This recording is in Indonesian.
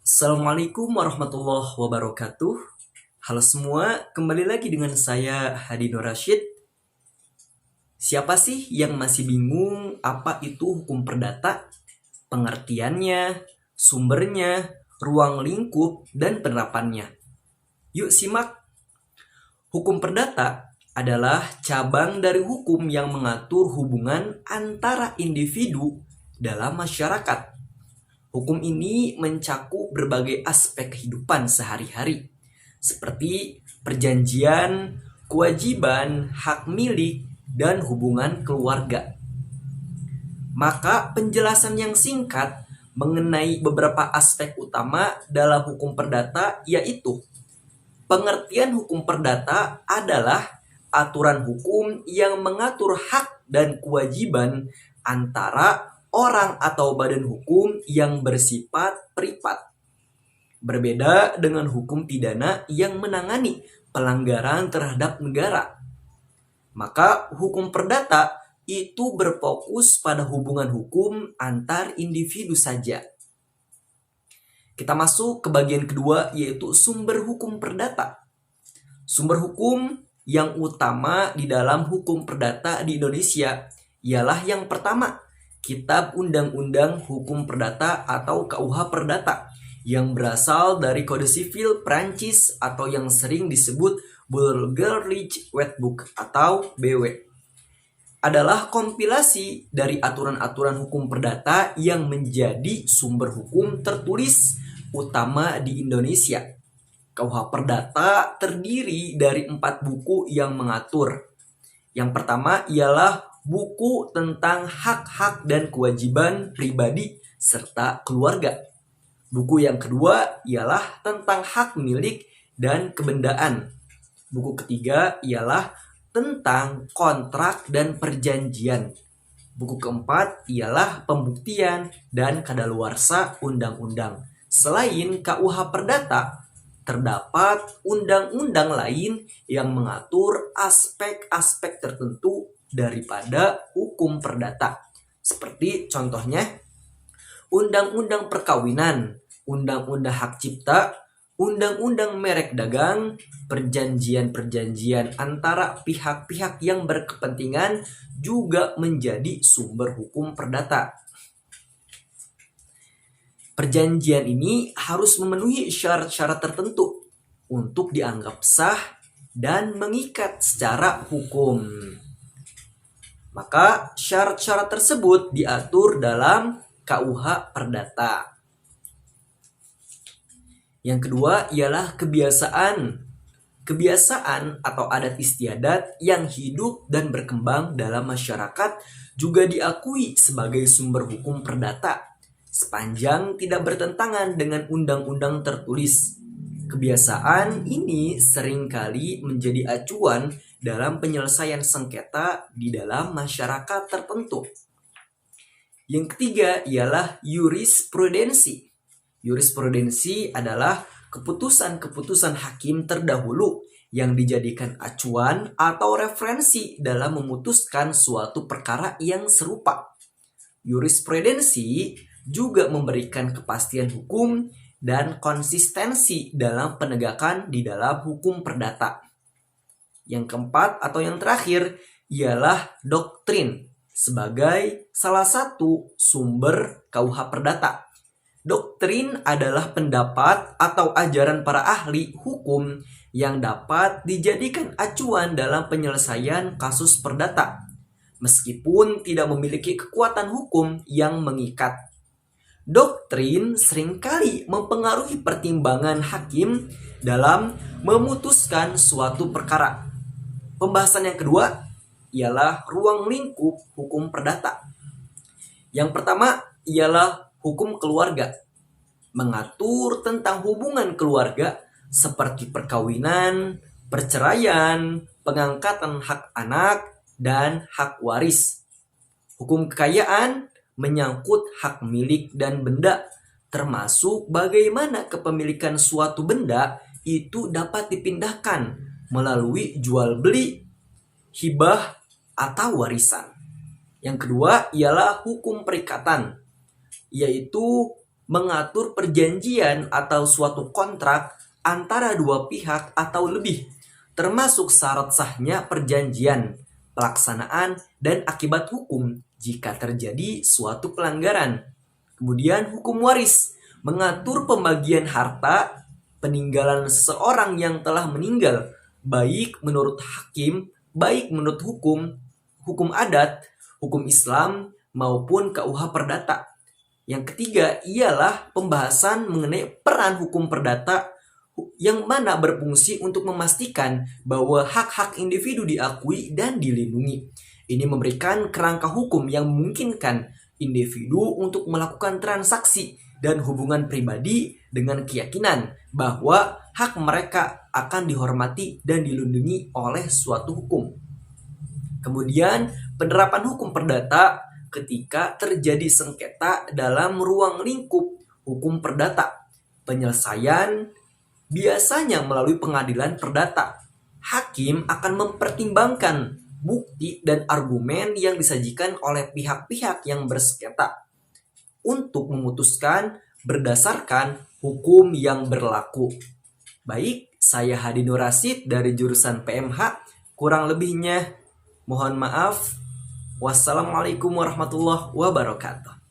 Assalamualaikum warahmatullahi wabarakatuh. Halo semua, kembali lagi dengan saya Hadi Nur Rashid. Siapa sih yang masih bingung apa itu hukum perdata? Pengertiannya, sumbernya, ruang lingkup, dan penerapannya. Yuk simak. Hukum perdata adalah cabang dari hukum yang mengatur hubungan antara individu dalam masyarakat. Hukum ini mencakup berbagai aspek kehidupan sehari-hari, seperti perjanjian, kewajiban, hak milik, dan hubungan keluarga. Maka penjelasan yang singkat mengenai beberapa aspek utama dalam hukum perdata yaitu pengertian hukum perdata adalah aturan hukum yang mengatur hak dan kewajiban antara orang atau badan hukum yang bersifat privat. Berbeda dengan hukum pidana yang menangani pelanggaran terhadap negara. Maka hukum perdata itu berfokus pada hubungan hukum antar individu saja. Kita masuk ke bagian kedua yaitu sumber hukum perdata. Sumber hukum yang utama di dalam hukum perdata di Indonesia ialah yang pertama, Kitab Undang-Undang Hukum Perdata atau KUH Perdata yang berasal dari Kode Sivil Prancis atau yang sering disebut Burgerlijk Wetboek atau BW. Adalah kompilasi dari aturan-aturan hukum perdata yang menjadi sumber hukum tertulis utama di Indonesia. KUH Perdata terdiri dari 4 buku yang mengatur. Yang pertama ialah buku tentang hak-hak dan kewajiban pribadi serta keluarga. Buku yang kedua ialah tentang hak milik dan kebendaan. Buku ketiga ialah tentang kontrak dan perjanjian. Buku keempat ialah pembuktian dan kadaluarsa undang-undang. Selain KUH Perdata, terdapat undang-undang lain yang mengatur aspek-aspek tertentu daripada hukum perdata. Seperti contohnya, Undang-Undang Perkawinan, Undang-Undang Hak Cipta, Undang-Undang Merek Dagang, perjanjian-perjanjian antara pihak-pihak yang berkepentingan juga menjadi sumber hukum perdata. Perjanjian ini harus memenuhi syarat-syarat tertentu untuk dianggap sah dan mengikat secara hukum. Maka syarat-syarat tersebut diatur dalam KUH Perdata. Yang kedua ialah kebiasaan. Kebiasaan atau adat istiadat yang hidup dan berkembang dalam masyarakat juga diakui sebagai sumber hukum perdata, sepanjang tidak bertentangan dengan undang-undang tertulis. Kebiasaan ini seringkali menjadi acuan dalam penyelesaian sengketa di dalam masyarakat tertentu. Yang ketiga ialah jurisprudensi. Jurisprudensi adalah keputusan-keputusan hakim terdahulu yang dijadikan acuan atau referensi dalam memutuskan suatu perkara yang serupa. Jurisprudensi juga memberikan kepastian hukum dan konsistensi dalam penegakan di dalam hukum perdata. Yang keempat atau yang terakhir ialah doktrin sebagai salah satu sumber KUH Perdata. Doktrin adalah pendapat atau ajaran para ahli hukum yang dapat dijadikan acuan dalam penyelesaian kasus perdata, meskipun tidak memiliki kekuatan hukum yang mengikat. Doktrin seringkali mempengaruhi pertimbangan hakim dalam memutuskan suatu perkara. Pembahasan yang kedua ialah ruang lingkup hukum perdata. Yang pertama ialah hukum keluarga, mengatur tentang hubungan keluarga seperti perkawinan, perceraian, pengangkatan hak anak, dan hak waris. Hukum kekayaan menyangkut hak milik dan benda, termasuk bagaimana kepemilikan suatu benda itu dapat dipindahkan melalui jual beli, hibah, atau warisan. Yang kedua ialah hukum perikatan, yaitu mengatur perjanjian atau suatu kontrak antara dua pihak atau lebih, termasuk syarat sahnya perjanjian, pelaksanaan, dan akibat hukum jika terjadi suatu pelanggaran. Kemudian hukum waris mengatur pembagian harta peninggalan seseorang yang telah meninggal, baik menurut hakim, baik menurut hukum adat, hukum Islam, maupun KUH Perdata. Yang ketiga ialah pembahasan mengenai peran hukum perdata yang mana berfungsi untuk memastikan bahwa hak-hak individu diakui dan dilindungi. Ini memberikan kerangka hukum yang memungkinkan individu untuk melakukan transaksi dan hubungan pribadi dengan keyakinan bahwa hak mereka akan dihormati dan dilindungi oleh suatu hukum. Kemudian, penerapan hukum perdata ketika terjadi sengketa dalam ruang lingkup hukum perdata. Penyelesaian biasanya melalui pengadilan perdata. Hakim akan mempertimbangkan bukti dan argumen yang disajikan oleh pihak-pihak yang bersengketa untuk memutuskan berdasarkan hukum yang berlaku. Baik, saya Hadi Nur Rasid dari jurusan PMH. Kurang lebihnya mohon maaf. Wassalamualaikum warahmatullahi wabarakatuh.